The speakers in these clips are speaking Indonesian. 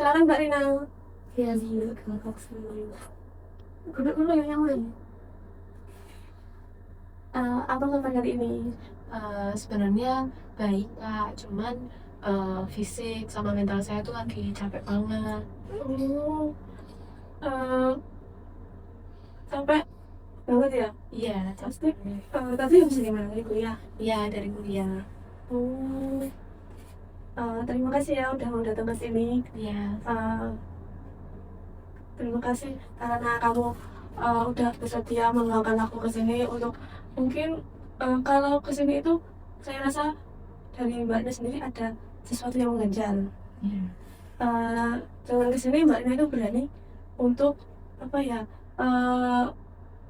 silakan Mbak Rina. Ya, di kakak sendiri. Duduk dulu yang nyaman. Apa kabar hari ini? Sebenarnya baik Kak, cuman fisik sama mental saya tuh lagi capek banget. Oh, eh, sampai banget ya? Iya, Pasti. capek. Tadi habis dari mana? Dari kuliah? Iya, dari kuliah. Oh, terima kasih ya udah mau datang ke sini. Iya. Eh, Terima kasih karena kamu udah bersedia meluangkan aku ke sini untuk mungkin kalau ke sini itu saya rasa dari Mbak Ina sendiri ada sesuatu yang mengganjal. Iya. Eh, Dengan ke sini Mbak Ina itu berani untuk apa ya eh,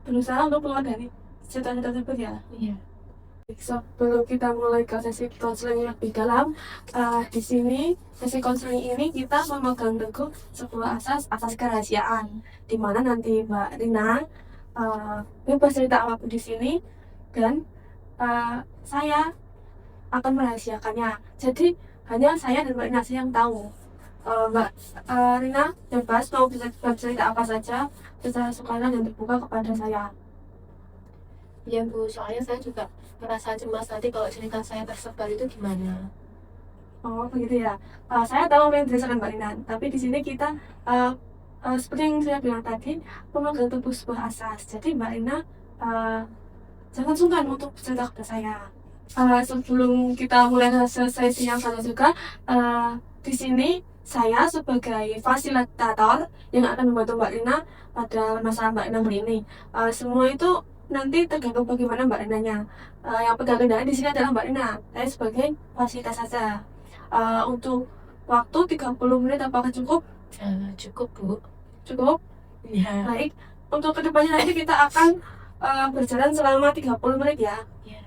berusaha untuk keluar dari situasi tersebut ya. Iya. Sebelum kita mulai ke sesi konseling lebih dalam, di sini sesi konseling ini kita memegang teguh sebuah asas kerahasiaan, di mana nanti Mbak Rina bebas cerita apapun di sini dan saya akan merahasiakannya. Jadi hanya saya dan Mbak Rina saja yang tahu. Mbak Rina bebas mau bisa bercerita apa saja secara sukarela dan terbuka kepada saya. Iya Bu, soalnya saya juga merasa cemas nanti kalau cerita saya tersebar itu gimana. Oh begitu ya. Saya tahu apa yang dirasakan Mbak Rina, tapi di sini kita uh, seperti yang saya bilang tadi memegang teguh sebuah asas. Jadi Mbak Rina jangan sungkan untuk bercerita kepada saya. Sebelum kita mulai sesi yang satu juga, di sini saya sebagai fasilitator yang akan membantu Mbak Rina pada masalah Mbak Rina ini. Semua itu nanti tergantung bagaimana Mbak Rinanya. Yang pegang kendali di sini adalah Mbak Rina. Saya sebagai fasilitas saja. Untuk waktu 30 menit apakah cukup? Cukup Bu. Cukup? Iya. Baik. Untuk kedepannya nanti kita akan berjalan selama 30 menit ya. Iya.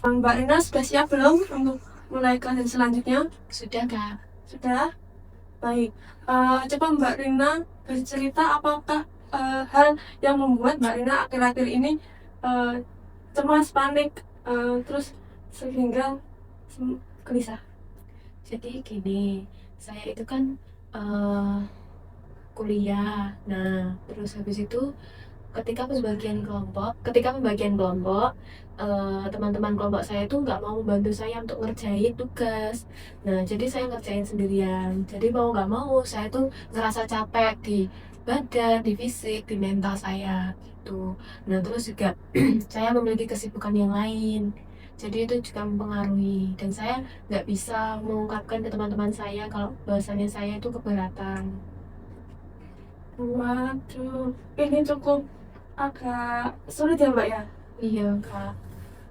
Mbak Rina sudah siap belum untuk mulai ke sesi selanjutnya? Sudah Kak. Sudah? Baik. Coba Mbak Rina bercerita apakah hal yang membuat Mbak Rina akhir-akhir ini cemas, panik, terus sehingga gelisah. Jadi gini, saya itu kan kuliah. Nah, terus habis itu ketika pembagian kelompok, teman-teman kelompok saya itu nggak mau membantu saya untuk ngerjain tugas. Nah, jadi saya ngerjain sendirian. Jadi mau nggak mau, saya tuh ngerasa capek di badan, di fisik, di mental saya gitu. Nah, terus juga saya memiliki kesibukan yang lain. Jadi itu juga mempengaruhi dan saya nggak bisa mengungkapkan ke teman-teman saya kalau bahwasannya saya itu keberatan. Waduh, ini cukup agak sulit ya Mbak ya. Iya Kak.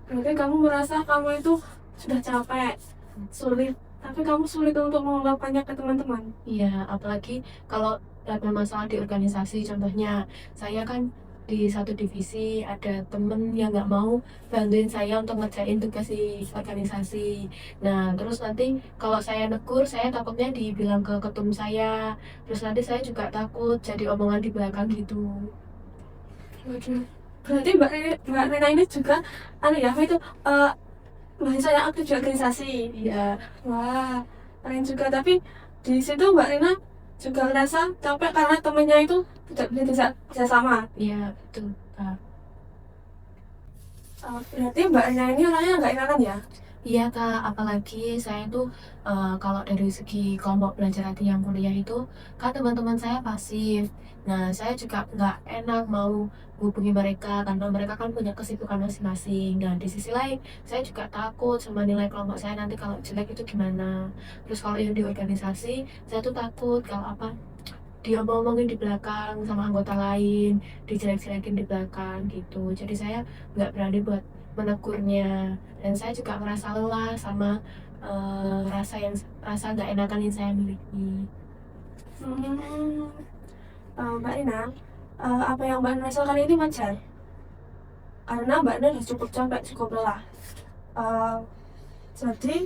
Berarti kamu merasa kamu itu sudah capek, sulit, tapi kamu sulit untuk mengungkapkannya ke teman-teman. Iya, apalagi kalau ada masalah di organisasi, contohnya saya kan di satu divisi ada temen yang nggak mau bantuin saya untuk ngerjain tugas di organisasi. Nah, terus nanti kalau saya negur, saya takutnya dibilang ke ketum saya. Terus nanti saya juga takut jadi omongan di belakang gitu. Waduh. Berarti Mbak Rina ini juga ya apa itu mahasiswa yang aktif di organisasi. Iya, Wah, keren juga. Tapi di situ Mbak Rina juga merasa capek karena temennya itu tidak sama. iya betul Kak. Berarti Mbak Rina ini orangnya nggak enakan ya? Iya Kak, apalagi saya tuh kalau dari segi kelompok belajar hati yang kuliah itu kan teman-teman saya pasif. Nah, saya juga nggak enak mau hubungi mereka karena mereka kan punya kesibukan masing-masing. Dan di sisi lain, saya juga takut sama nilai kelompok saya nanti kalau jelek itu gimana. Terus kalau yang di organisasi, saya tuh takut kalau apa dia ngomongin di belakang sama anggota lain, dijelek-jelekin di belakang gitu. Jadi saya nggak berani buat menegurnya dan saya juga merasa lelah sama rasa nggak enakan yang saya miliki. Hmm, Mbak Rina, apa yang Mbak Rina rasakan ini wajar. Karena Mbak Rina sudah cukup capek, cukup lelah. Eh, jadi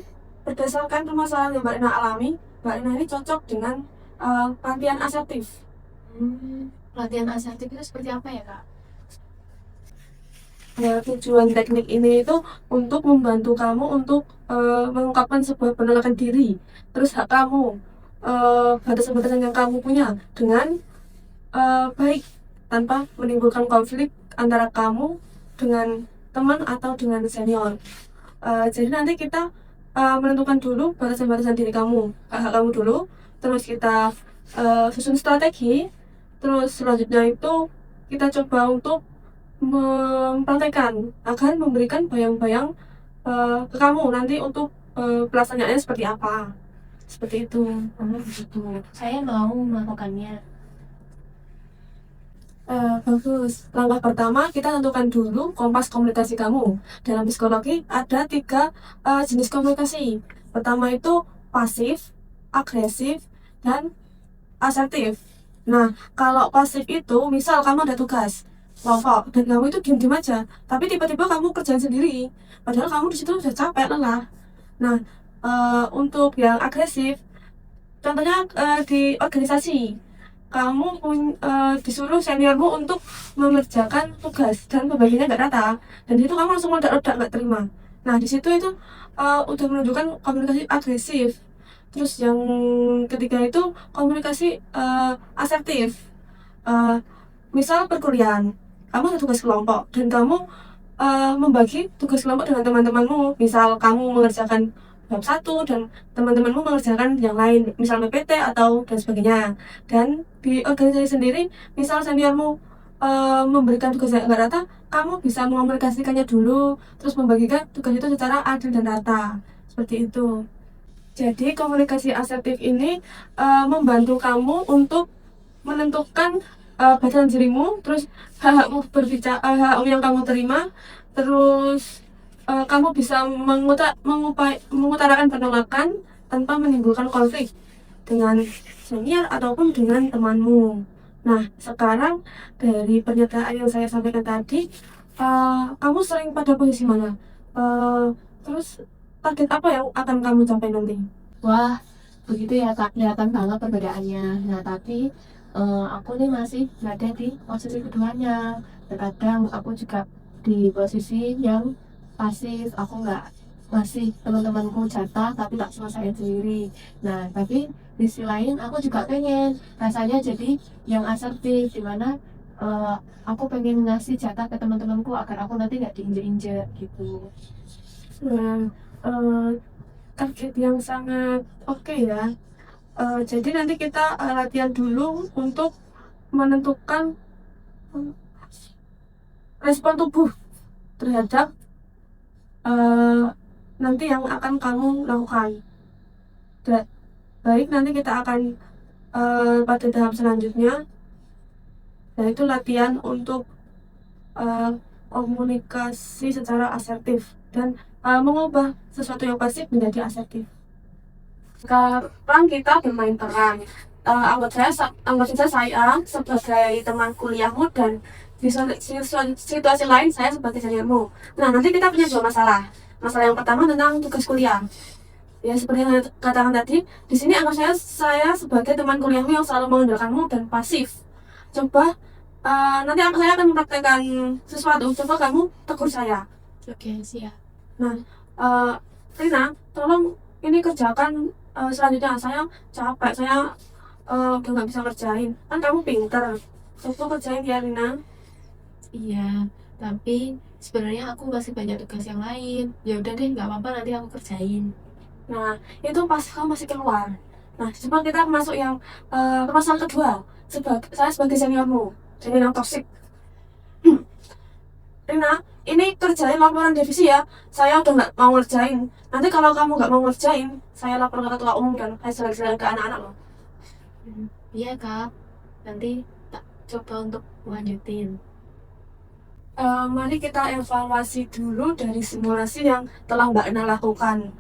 berdasarkan permasalahan yang Mbak Rina alami, Mbak Rina ini cocok dengan latihan asertif. Latihan asertif itu seperti apa ya Kak? Ya, tujuan teknik ini itu untuk membantu kamu untuk mengungkapkan sebuah penolakan diri, terus hak kamu, batasan-batasan yang kamu punya dengan baik, tanpa menimbulkan konflik antara kamu dengan teman atau dengan senior. Jadi nanti kita menentukan dulu batasan-batasan diri kamu, hak kamu dulu, terus kita susun strategi, terus selanjutnya itu kita coba untuk mempraktekkan akan memberikan bayang-bayang ke kamu nanti untuk pelaksanaannya seperti apa, seperti itu. Begitu. Saya mau melakukannya. Bagus. Langkah pertama kita tentukan dulu kompas komunikasi kamu. Dalam psikologi ada 3 jenis komunikasi. Pertama itu pasif, agresif, dan asertif. Nah, kalau pasif itu misal kamu ada tugas kelompok dan kamu itu diam-diam aja, tapi tiba-tiba kamu kerjain sendiri, padahal kamu di situ sudah capek lelah. Nah, untuk yang agresif, contohnya di organisasi, kamu disuruh seniormu untuk mengerjakan tugas dan pembagiannya nggak rata, dan itu kamu langsung meledak-ledak nggak terima. Nah, di situ itu udah menunjukkan komunikasi agresif. Terus yang ketiga itu komunikasi asertif. Eh, Misal perkuliahan, kamu ada tugas kelompok dan kamu membagi tugas kelompok dengan teman-temanmu. Misal kamu mengerjakan bab 1 dan teman-temanmu mengerjakan yang lain, misal PPT atau dan sebagainya. Dan di organisasi sendiri, misal seniormu memberikan tugas yang nggak rata, kamu bisa mengomunikasikannya dulu, terus membagikan tugas itu secara adil dan rata. Seperti itu. Jadi komunikasi asertif ini membantu kamu untuk menentukan batasan dirimu, terus hak-hakmu berbicara, hak yang kamu terima, terus kamu bisa mengutarakan penolakan tanpa menimbulkan konflik dengan senior ataupun dengan temanmu. Nah, sekarang dari pernyataan yang saya sampaikan tadi, kamu sering pada posisi mana? Terus target apa yang akan kamu capai nanti? Wah, begitu ya Kak, kelihatan banget perbedaannya. Nah, tapi aku nih masih berada di posisi keduanya. Terkadang aku juga di posisi yang pasif. Aku nggak masih teman-temanku jatah, tapi tak selesaiin sendiri. Nah, tapi di sisi lain aku juga pengen rasanya jadi yang asertif, dimana aku pengen ngasih jatah ke teman-temanku agar aku nanti nggak diinjek-injek gitu. Nah, eh, target yang sangat oke ya. Jadi nanti kita latihan dulu untuk menentukan eh, respon tubuh terhadap eh, nanti yang akan kamu lakukan. Baik, nanti kita akan pada tahap selanjutnya, yaitu latihan untuk eh, komunikasi secara asertif dan mengubah sesuatu yang pasif menjadi asertif. Sekarang kita bermain peran. Anggap saja saya sebagai teman kuliahmu dan di situasi lain saya sebagai seniormu. Nah, nanti kita punya 2 masalah. Masalah yang pertama tentang tugas kuliah. Ya, seperti yang saya katakan tadi, di sini anggap saya sebagai teman kuliahmu yang selalu mengandalkanmu dan pasif. Coba nanti saya akan mempraktekkan sesuatu. Coba kamu tegur saya. Oke, siap. Nah, Rina, tolong ini kerjakan selanjutnya. Saya capek, saya udah nggak bisa kerjain. Kan kamu pinter. Coba kerjain ya, Rina. Iya, tapi sebenarnya aku masih banyak tugas yang lain. Ya udah deh, nggak apa-apa nanti aku kerjain. Nah, itu pas kamu masih keluar. Nah, coba kita masuk yang permasalahan kedua. Saya sebagai seniormu, senior yang toksik. Rina, ini kerjain laporan divisi ya. Saya udah nggak mau ngerjain. Nanti kalau kamu nggak mau ngerjain, saya lapor ke ketua umum dan saya silang ke anak-anak loh. Iya Kak, nanti tak coba untuk lanjutin. Mari kita evaluasi dulu dari simulasi yang telah Mbak Ina lakukan.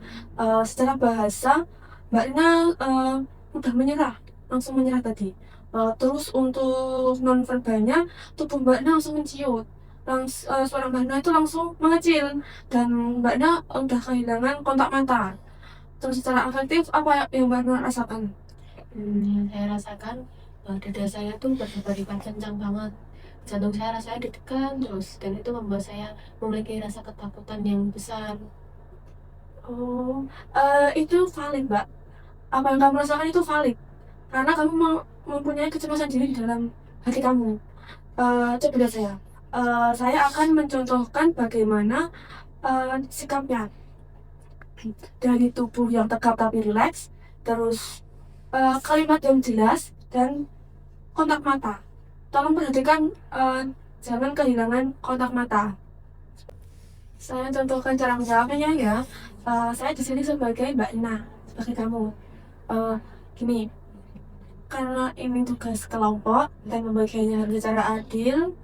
Secara bahasa, Mbak Ina udah menyerah, langsung menyerah tadi. Terus untuk non-verbalnya, tubuh Mbak Ina langsung menciut. Suara Mbak Ina itu langsung mengecil dan Mbak Ina udah kehilangan kontak mata. Terus secara afektif, apa yang Mbak Ina rasakan? Yang saya rasakan dada saya tuh berdebar-debar kencang banget. Jantung saya rasanya deg-degan terus dan itu membuat saya memiliki rasa ketakutan yang besar. Oh, itu valid, Mbak. apa yang kamu rasakan itu valid, karena kamu mempunyai kecemasan diri di dalam hati kamu. Coba lihat saya akan mencontohkan bagaimana sikapnya dari tubuh yang tegap tapi rileks, terus kalimat yang jelas dan kontak mata. Tolong perhatikan, jangan kehilangan kontak mata. Saya contohkan cara menjawabnya ya. Saya di sini sebagai Mbak Ina, sebagai kamu. Gini, karena ini tugas kelompok dan pembagiannya harus secara adil,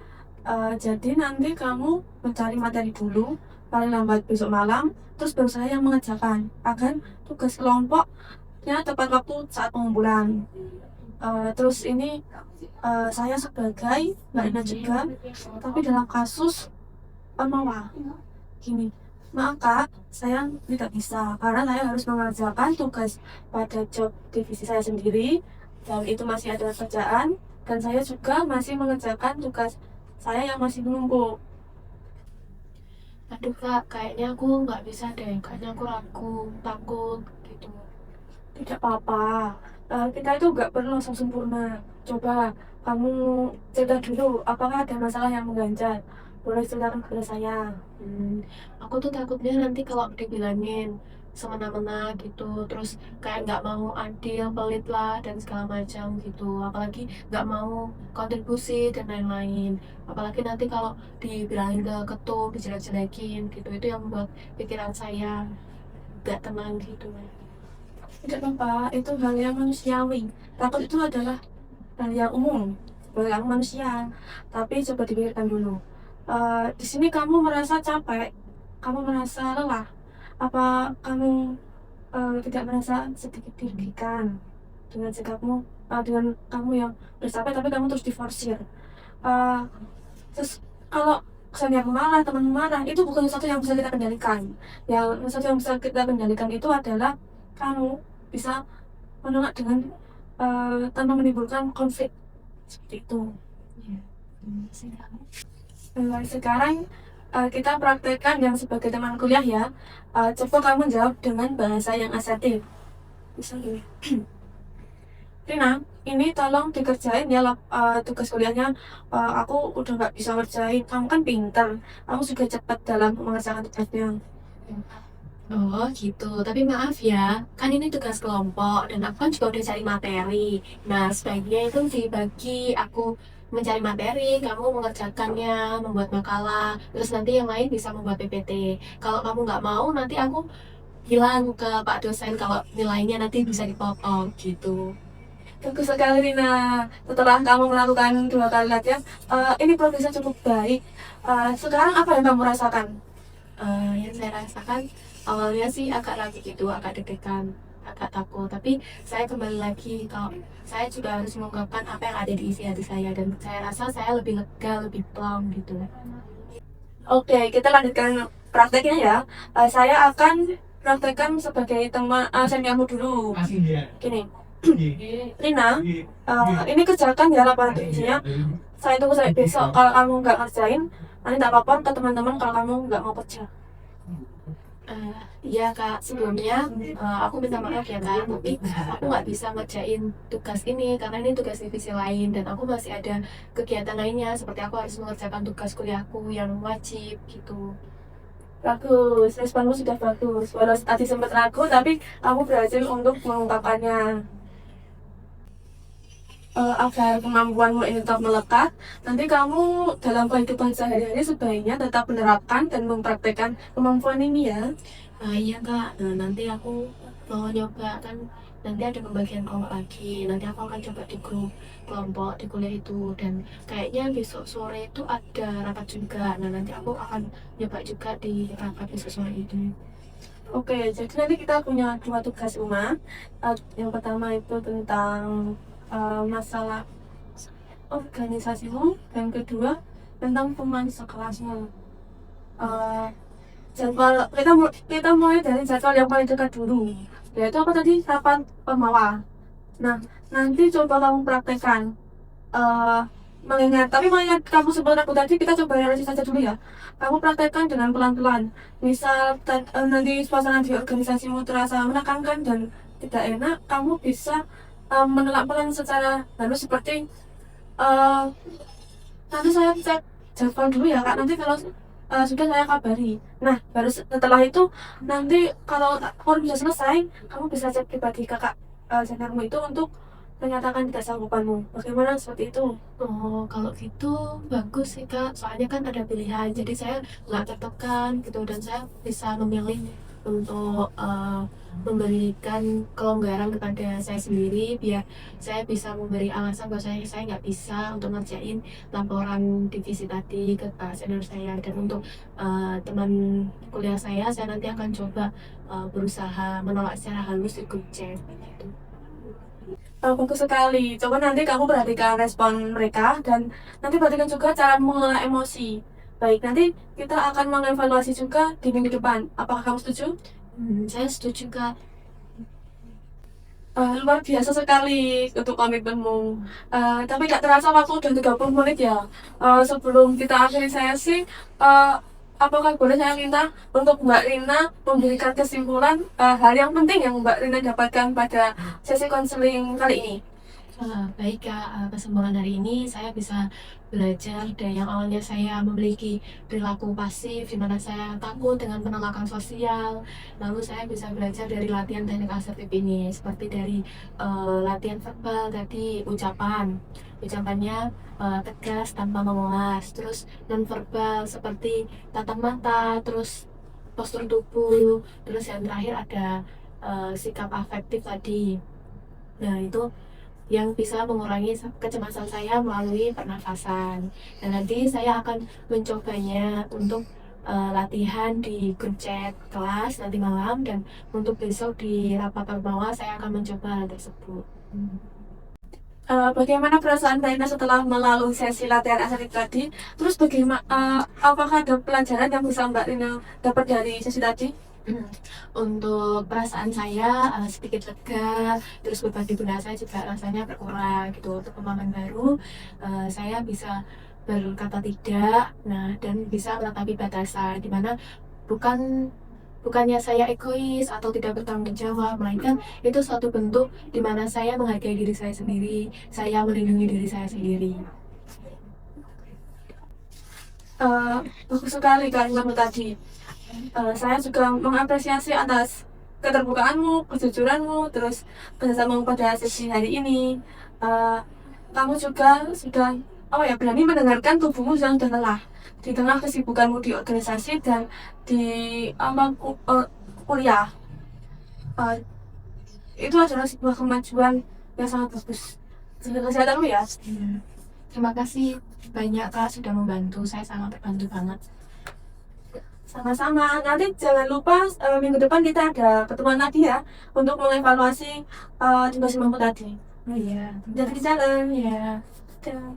jadi nanti kamu mencari materi dulu, paling lambat besok malam, terus baru saya yang mengerjakan agar tugas kelompoknya tepat waktu saat pengumpulan. Terus ini saya sebagai Mbak Ina juga, tapi dalam kasus Mawa gini, maaf kak, saya tidak bisa karena saya harus mengerjakan tugas pada job divisi saya sendiri, dan itu masih ada kerjaan, dan saya juga masih mengerjakan tugas saya yang masih menumpuk. Aduh kak, kayaknya aku nggak bisa deh, kayaknya aku ragu, takut gitu. Tidak apa-apa, kita itu nggak perlu langsung sempurna. Coba kamu cerita dulu, apakah ada masalah yang mengganjal? Boleh ceritakan kepada saya. Hmm, aku tuh takutnya nanti kalau dibilangin semena-mena gitu, terus kayak nggak mau adil, pelit lah dan segala macam gitu. Apalagi nggak mau kontribusi dan lain-lain. Apalagi nanti kalau dibilangin ke ketum, dijelek-jelekin gitu, itu yang membuat pikiran saya nggak tenang gitu. Tidak apa-apa, itu hal yang manusiawi. Takut itu adalah hal yang umum bagi kamu manusia. Tapi coba dipikirkan dulu. Di sini kamu merasa capek, kamu merasa lelah. Apa kamu tidak merasa sedikit dirugikan dengan sikapmu, dengan kamu yang bercapek tapi kamu terus diforsir? Uh, terus kalau misalnya aku marah, teman marah, itu bukan sesuatu yang bisa kita kendalikan. Yang sesuatu yang bisa kita kendalikan itu adalah kamu bisa menolak dengan tanpa menimbulkan konflik seperti itu. Iya. Sekarang kita praktekkan yang sebagai teman kuliah ya. Coba kamu jawab dengan bahasa yang asertif. Misalnya, Rina, ini tolong dikerjain ya tugas kuliahnya. Aku udah nggak bisa ngerjain. Kamu kan pintar, kamu juga cepat dalam mengerjakan tugasnya. Oh gitu, tapi maaf ya, kan ini tugas kelompok dan aku kan juga udah cari materi. Nah, sebaiknya itu dibagi, aku mencari materi, kamu mengerjakannya, membuat makalah, terus nanti yang lain bisa membuat PPT. Kalau kamu nggak mau, nanti aku bilang ke Pak dosen kalau nilainya nanti bisa dipotong gitu. Bagus sekali Rina. Setelah kamu melakukan 2 kali latihan, ini progresnya cukup baik. Sekarang apa yang kamu rasakan? Yang saya rasakan awalnya sih agak ragu gitu, agak deg-degan, agak takut. Tapi saya kembali lagi kalau saya juga harus mengungkapkan apa yang ada di isi hati saya dan saya rasa saya lebih lega, lebih plong gitu. Oke, kita lanjutkan prakteknya ya. Saya akan praktekkan sebagai teman seniormu dulu. Gini, Rina, ini kerjakan ya laporan divisinya. Saya tunggu sampai besok. Kalau kamu nggak ngerjain, nanti tak lapor ke teman-teman kalau kamu nggak mau kerja. Iya kak, sebelumnya aku minta maaf ya kak, tapi aku nggak bisa ngerjain tugas ini karena ini tugas divisi lain dan aku masih ada kegiatan lainnya seperti aku harus mengerjakan tugas kuliahku yang wajib gitu. Bagus, responmu sudah bagus. Walau tadi sempat ragu, tapi kamu berhasil untuk mengungkapkannya. Agar kemampuanmu ini tetap melekat, nanti kamu dalam kehidupan sehari-hari sebaiknya tetap menerapkan dan mempraktekkan kemampuan ini ya. Iya kak, nah, nanti aku mau nyoba kan nanti ada pembagian kelompok lagi, nanti aku akan coba di grup kelompok di kuliah itu dan kayaknya besok sore itu ada rapat juga, nah nanti aku akan nyoba juga di rapat besok sore itu. Oke, jadi nanti kita punya 2 tugas rumah. Yang pertama itu tentang masalah organisasimu, dan kedua tentang teman sekelasmu. Uh, Jadwal kita mulai dari jadwal yang paling dekat dulu, yaitu apa tadi, rapat pemawa. Nah, nanti coba kamu praktekkan, mengingat kamu sempat ragu tadi, kita coba realisasi saja dulu ya. Kamu praktekkan dengan pelan-pelan. Misal nanti suasana di organisasimu terasa menekankan dan tidak enak, kamu bisa menolak pelan secara halus seperti eh, nanti saya cek jadwal dulu ya kak, nanti kalau sudah saya kabari. Nah baru setelah itu nanti kalau forum sudah selesai, kamu bisa cek pribadi kakak seniormu itu untuk menyatakan tidak sanggupanmu. Bagaimana seperti itu? Oh, kalau gitu bagus sih Kak. Soalnya kan ada pilihan, jadi saya nggak tertekan gitu dan saya bisa memilih untuk memberikan kelonggaran kepada saya sendiri biar saya bisa memberi alasan bahwa saya nggak bisa untuk ngerjain laporan divisi tadi ke Pak senior saya dan untuk teman kuliah saya nanti akan coba berusaha menolak secara halus di grup chat gitu. Bagus sekali. Coba nanti kamu perhatikan respon mereka dan nanti perhatikan juga cara mengelola emosi. Baik, nanti kita akan mengevaluasi juga di minggu depan. Apakah kamu setuju? Saya setuju Kak. Luar biasa sekali untuk komitmenmu. Tapi gak terasa waktu udah 30 menit ya. Sebelum kita akhiri sesi, apakah boleh saya minta untuk Mbak Rina memberikan kesimpulan hal yang penting yang Mbak Rina dapatkan pada sesi konseling kali ini? Baik Kak, kesimpulan hari ini saya bisa belajar dari yang awalnya saya memiliki perilaku pasif di mana saya takut dengan penolakan sosial. Lalu saya bisa belajar dari latihan teknik asertif ini seperti dari latihan verbal tadi ucapannya tegas tanpa memelas. Terus non verbal seperti tatap mata, terus postur tubuh, terus yang terakhir ada sikap afektif tadi. Nah, itu yang bisa mengurangi kecemasan saya melalui pernafasan. Dan nanti saya akan mencobanya untuk latihan di grup chat kelas nanti malam dan untuk besok di rapat bawah saya akan mencoba hal tersebut. Bagaimana perasaan Mbak Rina setelah melalui sesi latihan asertif tadi? Terus apakah ada pelajaran yang bisa Mbak Rina dapat dari sesi tadi? Untuk perasaan saya sedikit lega, terus beban di benak saya juga rasanya berkurang gitu. Untuk pemahaman baru, saya bisa berkata tidak, nah dan bisa menetapi batasan, dimana bukannya saya egois atau tidak bertanggung jawab, melainkan itu suatu bentuk di mana saya menghargai diri saya sendiri, saya melindungi diri saya sendiri. Bagus sekali kalimatmu tadi. Saya juga mengapresiasi atas keterbukaanmu, kejujuranmu, terus kerjasamamu pada sesi hari ini. Eh, Kamu juga sudah berani mendengarkan tubuhmu yang sudah lelah di tengah kesibukanmu di organisasi dan di kuliah. Eh, itu adalah sebuah kemajuan yang sangat bagus. Jaga kesehatanmu ya. Terima kasih banyak Kak sudah membantu, saya sangat terbantu banget. Sama-sama. Nanti jangan lupa minggu depan kita ada pertemuan lagi ya untuk mengevaluasi tugas mampu tadi. Oh iya, Jadi di jalan. ya. Dah.